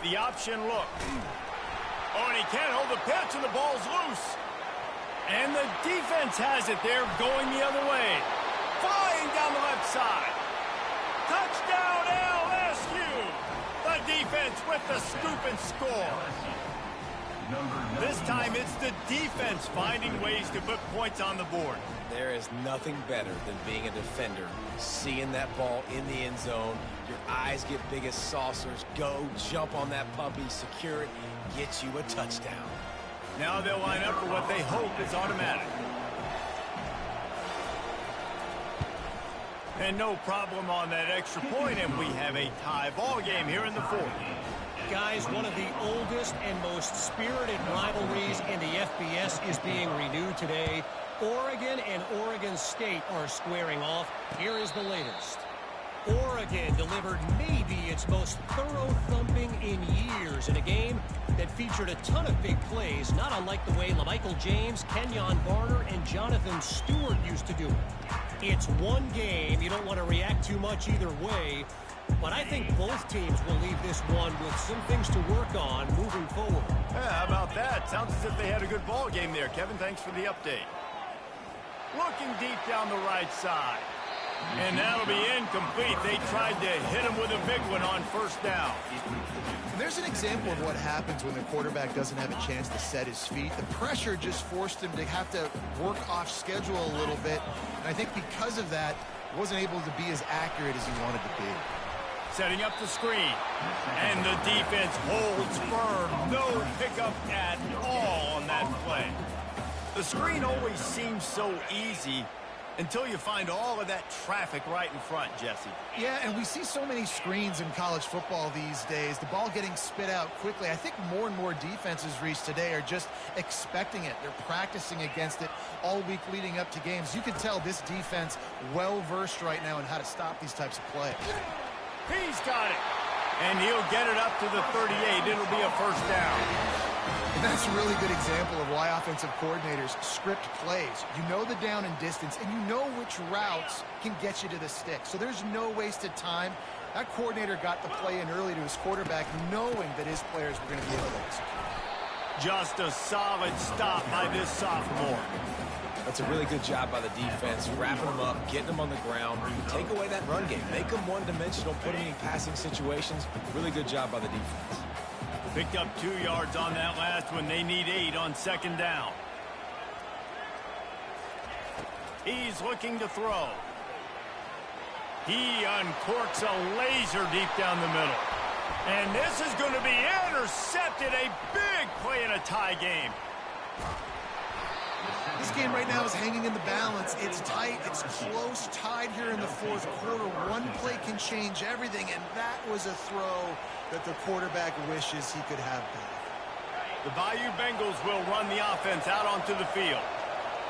S1: The option look. Oh, and he can't hold the pitch, and the ball's loose. And the defense has it there, going the other way. Flying down the left side. Touchdown, LSU. The defense with the scoop and score. This time it's the defense finding ways to put points on the board.
S3: There is nothing better than being a defender, seeing that ball in the end zone. Your eyes get big as saucers. Go, jump on that puppy, secure it, get you a touchdown.
S1: Now they'll line up for what they hope is automatic. And no problem on that extra point, and we have a tie ball game here in the fourth.
S4: Guys, one of the oldest and most spirited rivalries in the FBS is being renewed today. Oregon and Oregon State are squaring off. Here is the latest. Oregon delivered maybe its most thorough thumping in years in a game that featured a ton of big plays, not unlike the way LaMichael James, Kenyon Barner, and Jonathan Stewart used to do it. It's one game. You don't want to react too much either way, but I think both teams will leave this one with some things to work on moving forward.
S1: Yeah, how about that? Sounds as if they had a good ball game there, Kevin. Thanks for the update. Looking deep down the right side. And that'll be incomplete. They tried to hit him with a big one on first down.
S2: And there's an example of what happens when the quarterback doesn't have a chance to set his feet. The pressure just forced him to have to work off schedule a little bit. And I think because of that, wasn't able to be as accurate as he wanted to be.
S1: Setting up the screen. And the defense holds firm. No pickup at all on that play. The screen always seems so easy, Until you find all of that traffic right in front, Jesse.
S2: Yeah, and we see so many screens in college football these days. The ball getting spit out quickly. I think more and more defenses reached today are just expecting it. They're practicing against it all week leading up to games. You can tell this defense well-versed right now in how to stop these types of plays.
S1: He's got it. And he'll get it up to the 38. It'll be a first down.
S2: And that's a really good example of why offensive coordinators script plays. You know the down and distance, and you know which routes can get you to the stick. So there's no wasted time. That coordinator got the play in early to his quarterback, knowing that his players were going to be able to execute.
S1: Just a solid stop by this sophomore.
S3: That's a really good job by the defense, wrapping them up, getting them on the ground. Take away that run game. Make them one-dimensional, put them in passing situations. Really good job by the defense.
S1: Picked up 2 yards on that last one. They need 8 on second down. He's looking to throw. He uncorks a laser deep down the middle. And this is going to be intercepted. A big play in a tie game.
S2: This game right now is hanging in the balance. It's tight. It's close, tied here in the fourth quarter. One play can change everything, and that was a throw that the quarterback wishes he could have back.
S1: The Bayou Bengals will run the offense out onto the field.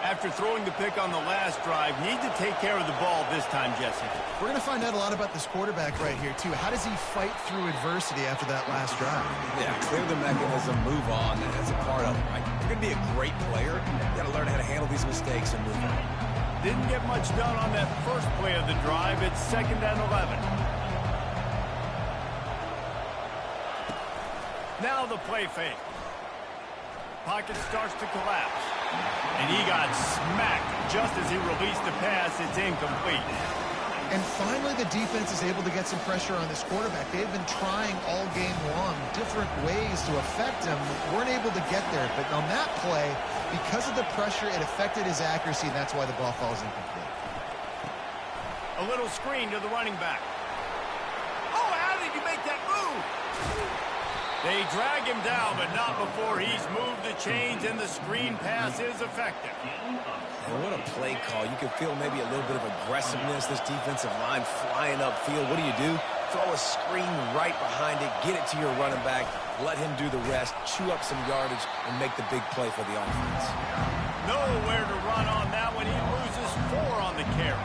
S1: After throwing the pick on the last drive, need to take care of the ball this time, Jesse.
S2: We're going to find out a lot about this quarterback right here, too. How does he fight through adversity after that last drive?
S3: Yeah, clear the mechanism, move on. That's a part of it, right? You're going to be a great player. You got to learn how to handle these mistakes and move on.
S1: Didn't get much done on that first play of the drive. It's 2nd and 11. Now the play fake. Pocket starts to collapse. And he got smacked just as he released the pass. It's incomplete.
S2: And finally, the defense is able to get some pressure on this quarterback. They've been trying all game long different ways to affect him. Weren't able to get there. But on that play, because of the pressure, it affected his accuracy, and that's why the ball falls incomplete.
S1: A little screen to the running back. Oh, how did you make that move? They drag him down, but not before he's moved the chains, and the screen pass is effective.
S3: And what a play call. You can feel maybe a little bit of aggressiveness. This defensive line flying upfield. What do? Throw a screen right behind it. Get it to your running back. Let him do the rest. Chew up some yardage and make the big play for the offense.
S1: Nowhere to run on that one. He loses 4 on the carry.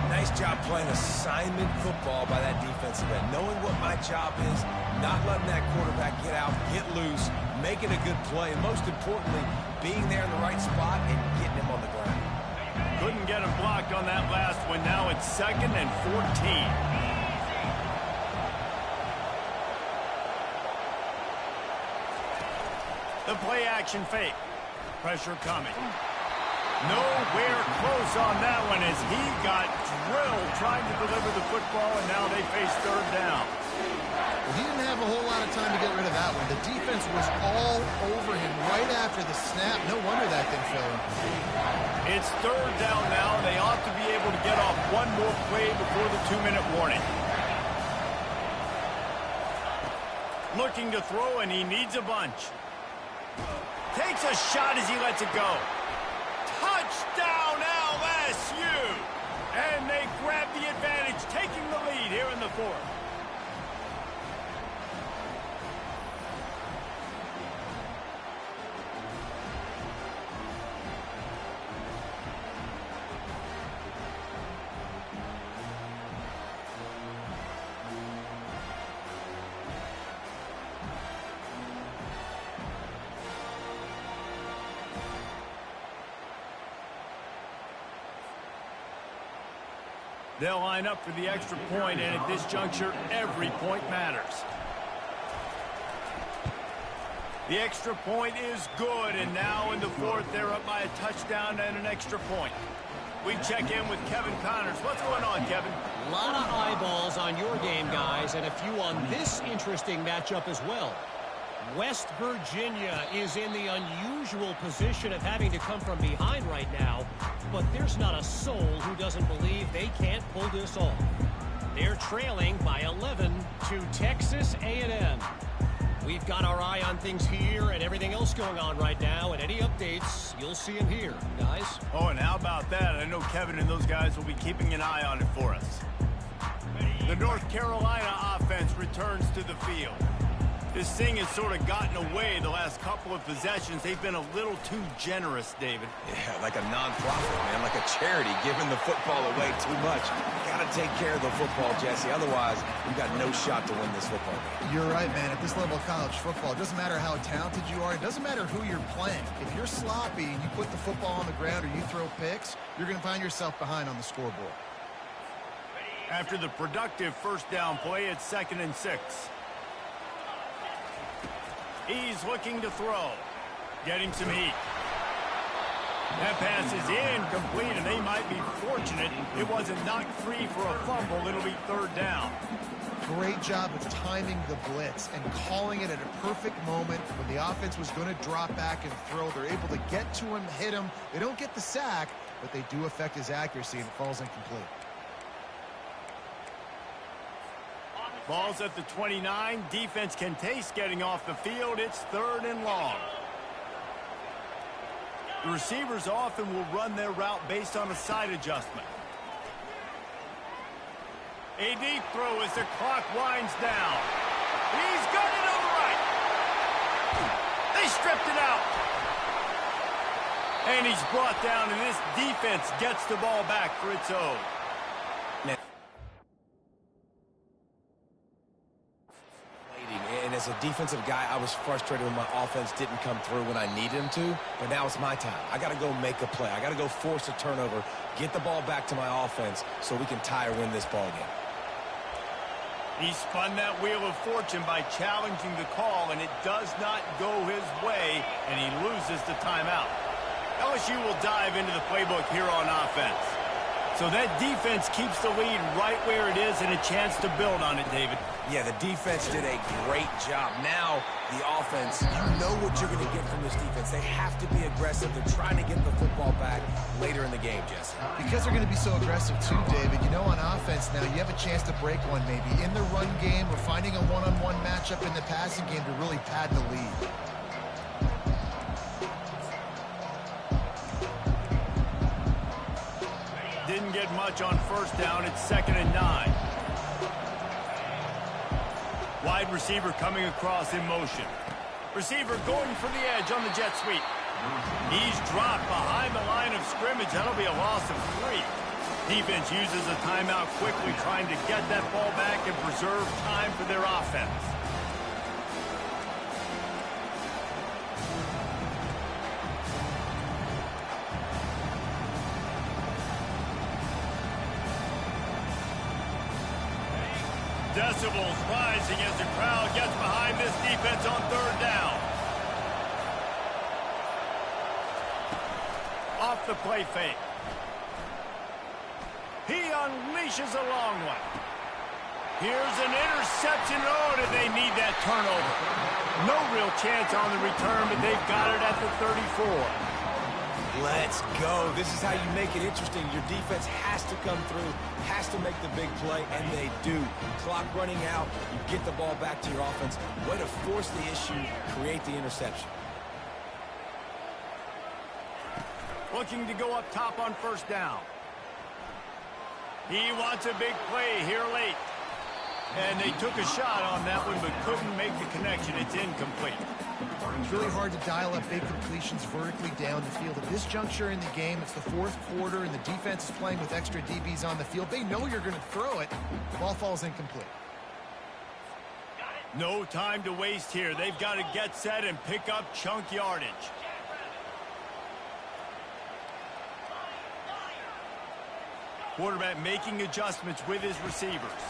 S3: Nice job playing assignment football by that defensive end. Knowing what my job is, not letting that quarterback get out, get loose, making a good play, and most importantly, being there in the right spot and getting him on the ground.
S1: Couldn't get him blocked on that last one. Now it's 2nd and 14. The play action fake. Pressure coming. Nowhere close on that one as he got drilled trying to deliver the football, and now they face 3rd down.
S2: Well, he didn't have a whole lot of time to get rid of that one. The defense was all over him right after the snap. No wonder that thing fell.
S1: It's 3rd down now. They ought to be able to get off one more play before the 2-minute warning. Looking to throw, and he needs a bunch. Takes a shot as he lets it go. Touchdown, LSU! And they grab the advantage, taking the lead here in the 4th. They'll line up for the extra point, and at this juncture, every point matters. The extra point is good, and now in the 4th, they're up by a touchdown and an extra point. We check in with Kevin Connors. What's going on, Kevin?
S4: A lot of eyeballs on your game, guys, and a few on this interesting matchup as well. West Virginia is in the unusual position of having to come from behind right now, but there's not a soul who doesn't believe they can't pull this off. They're trailing by 11 to Texas A&M. We've got our eye on things here and everything else going on right now, and any updates, you'll see them here, guys.
S1: Oh, and how about that? I know Kevin and those guys will be keeping an eye on it for us. The North Carolina offense returns to the field. This thing has sort of gotten away the last couple of possessions. They've been a little too generous, David.
S3: Yeah, like a non-profit, man, like a charity, giving the football away too much. You got to take care of the football, Jesse. Otherwise, you've got no shot to win this football game.
S2: You're right, man. At this level of college football, it doesn't matter how talented you are. It doesn't matter who you're playing. If you're sloppy and you put the football on the ground or you throw picks, you're going to find yourself behind on the scoreboard.
S1: After the productive first down play, it's 2nd and 6. He's looking to throw. Getting some heat. That pass is incomplete, and they might be fortunate it wasn't knocked free for a fumble. It'll be 3rd down.
S2: Great job of timing the blitz and calling it at a perfect moment when the offense was going to drop back and throw. They're able to get to him, hit him. They don't get the sack, but they do affect his accuracy, and it falls incomplete.
S1: Ball's at the 29. Defense can taste getting off the field. It's 3rd and long. The receivers often will run their route based on a side adjustment. A deep throw as the clock winds down. He's got it on the right. They stripped it out. And he's brought down, and this defense gets the ball back for its own.
S3: And as a defensive guy, I was frustrated when my offense didn't come through when I needed him to. But now it's my time. I got to go make a play. I got to go force a turnover, get the ball back to my offense so we can tie or win this ball game.
S1: He spun that wheel of fortune by challenging the call, and it does not go his way, and he loses the timeout. LSU will dive into the playbook here on offense. So that defense keeps the lead right where it is and a chance to build on it, David.
S3: Yeah, the defense did a great job. Now, the offense, you know what you're going to get from this defense. They have to be aggressive. They're trying to get the football back later in the game, Jesse.
S2: Because they're going to be so aggressive too, David, you know, on offense now, you have a chance to break one maybe. In the run game, or finding a one-on-one matchup in the passing game to really pad the lead.
S1: Didn't get much on 1st down. It's 2nd and 9. Wide receiver coming across in motion. Receiver going for the edge on the jet sweep. He's dropped behind the line of scrimmage. That'll be a loss of 3. Defense uses a timeout quickly, trying to get that ball back and preserve time for their offense. Decibels rising as the crowd gets behind this defense on 3rd down. Off the play fake. He unleashes a long one. Here's an interception. Oh, did they need that turnover? No real chance on the return, but they've got it at the 34.
S3: Let's go. This is how you make it interesting. Your defense has to come through, has to make the big play, and they do. Clock running out, you get the ball back to your offense. Way to force the issue, create the interception.
S1: Looking to go up top on 1st down. He wants a big play here late. And they took a shot on that one, but couldn't make the connection. It's incomplete.
S2: It's really hard to dial up big completions vertically down the field. At this juncture in the game, it's the 4th quarter, and the defense is playing with extra DBs on the field. They know you're going to throw it. The ball falls incomplete.
S1: No time to waste here. They've got to get set and pick up chunk yardage. Quarterback making adjustments with his receivers.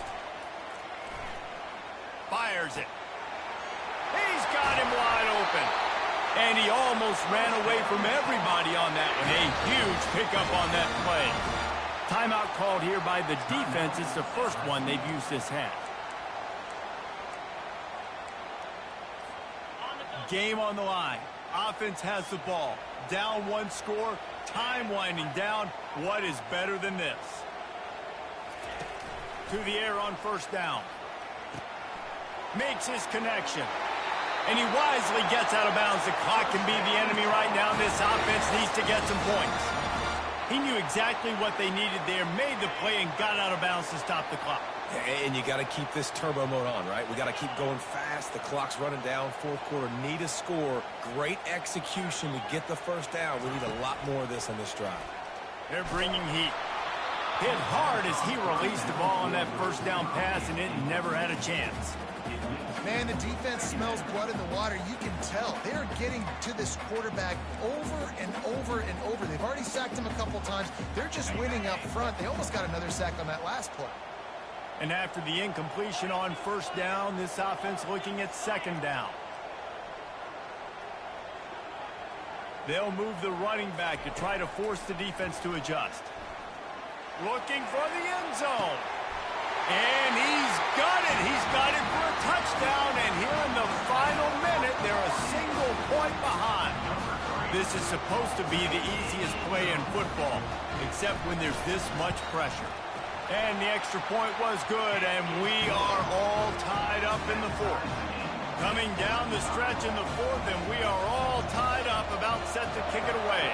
S1: Fires it. He's got him wide open. And he almost ran away from everybody on that one. A huge pickup on that play. Timeout called here by the defense. It's the first one they've used this half. Game on the line. Offense has the ball. Down 1 score. Time winding down. What is better than this? To the air on 1st down. Makes his connection. And he wisely gets out of bounds. The clock can be the enemy right now. This offense needs to get some points. He knew exactly what they needed there, made the play, and got out of bounds to stop the clock.
S3: And you got to keep this turbo mode on, right? We got to keep going fast. The clock's running down. Fourth quarter, need a score. Great execution to get the first down. We need a lot more of this on this drive.
S1: They're bringing heat. Hit hard as he released the ball on that first down pass, and it never had a chance.
S2: Man, the defense smells blood in the water. You can tell. They're getting to this quarterback over and over and over. They've already sacked him a couple times. They're just winning up front. They almost got another sack on that last play.
S1: And after the incompletion on first down, this offense looking at second down. They'll move the running back to try to force the defense to adjust. Looking for the end zone. And he's got it. He's got it for a touchdown. And here in the final minute, they're a single point behind. This is supposed to be the easiest play in football, except when there's this much pressure. And the extra point was good, and we are all tied up in the fourth. Coming down the stretch in the fourth, and we are all tied up, about set to kick it away.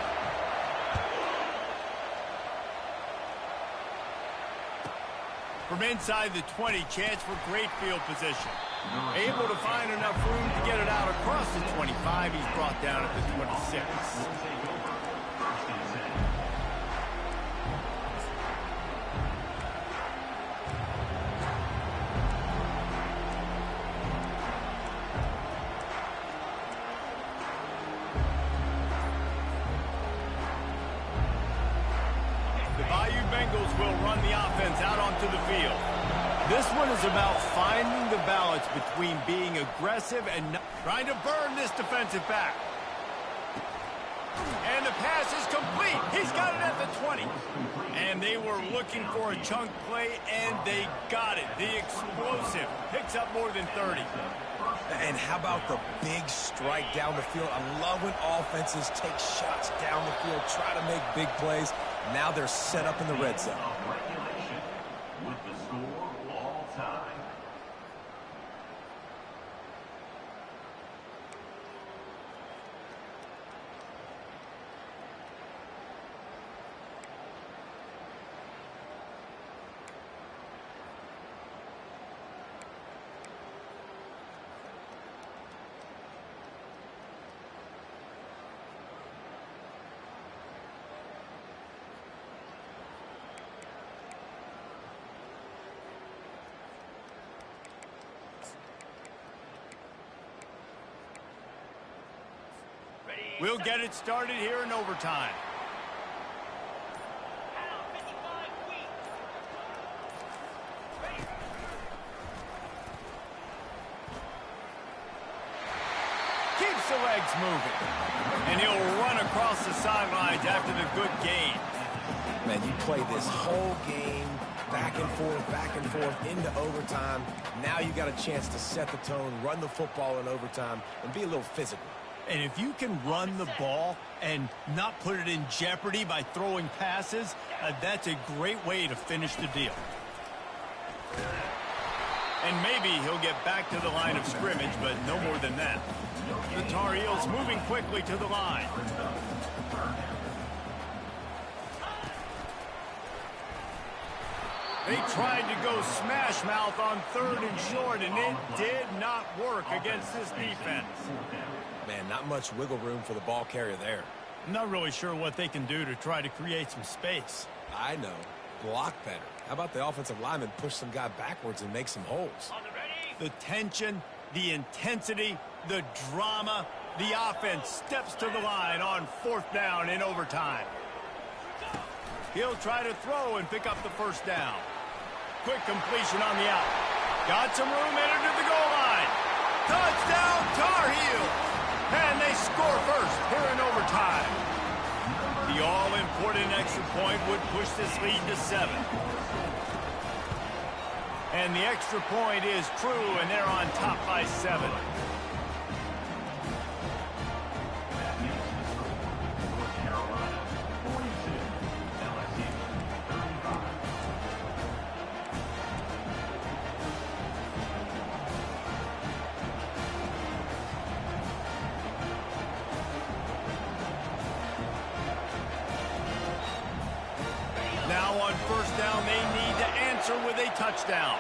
S1: From inside the 20, chance for great field position. Able to find enough room to get it out across the 25. He's brought down at the 26. Will run the offense out onto the field. This one is about finding the balance between being aggressive and not trying to burn this defensive back. And the pass is complete. He's got it at the 20. And they were looking for a chunk play, and they got it. The explosive picks up more than 30.
S3: And how about the big strike down the field? I love when offenses take shots down the field, try to make big plays. Now they're set up in the red zone.
S5: Regulation with the score all time.
S1: We'll get it started here in overtime. Keeps the legs moving. And he'll run across the sidelines after the good gain.
S3: Man, you play this whole game back and forth into overtime. Now you got a chance to set the tone, run the football in overtime, and be a little physical.
S1: And if you can run the ball and not put it in jeopardy by throwing passes, that's a great way to finish the deal. And maybe he'll get back to the line of scrimmage, but no more than that. The Tar Heels moving quickly to the line. They tried to go smash mouth on 3rd and short, and it did not work against this defense.
S3: Man, not much wiggle room for the ball carrier there.
S1: I'm not really sure what they can do to try to create some space.
S3: I know. Block better. How about the offensive lineman push some guy backwards and make some holes?
S1: The tension, the intensity, the drama, the offense steps to the line on 4th down in overtime. He'll try to throw and pick up the first down. Quick completion on the out. Got some room, entered to the goal line. Touchdown, Tar Heels! And they score first here in overtime. The all-important extra point would push this lead to 7. And the extra point is true, and they're on top by 7. a touchdown.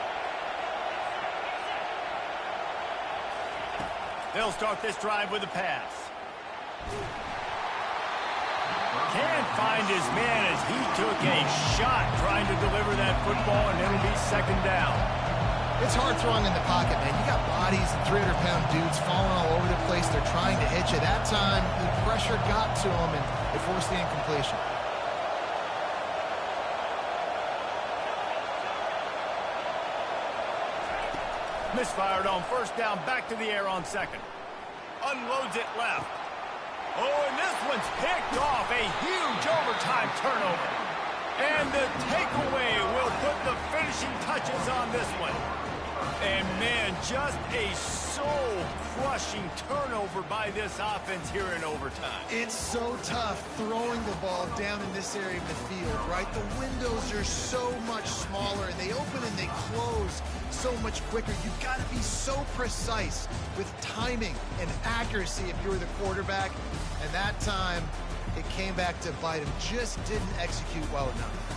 S1: They'll start this drive with a pass. Can't find his man as he took a shot trying to deliver that football, and it'll be second down.
S2: It's hard throwing in the pocket, man. You got bodies and 300-pound dudes falling all over the place. They're trying to hit you. That time, the pressure got to him, and it forced the incompletion.
S1: Misfired on first down, back to the air on second. Unloads it left. Oh, and this one's picked off. A huge overtime turnover. And the takeaway will put the finishing touches on this one. And, man, just a soul-crushing turnover by this offense here in overtime.
S2: It's so tough throwing the ball down in this area of the field, right? The windows are so much smaller, and they open and they close so much quicker. You've got to be so precise with timing and accuracy if you're the quarterback. And that time, it came back to bite him. Just didn't execute well enough.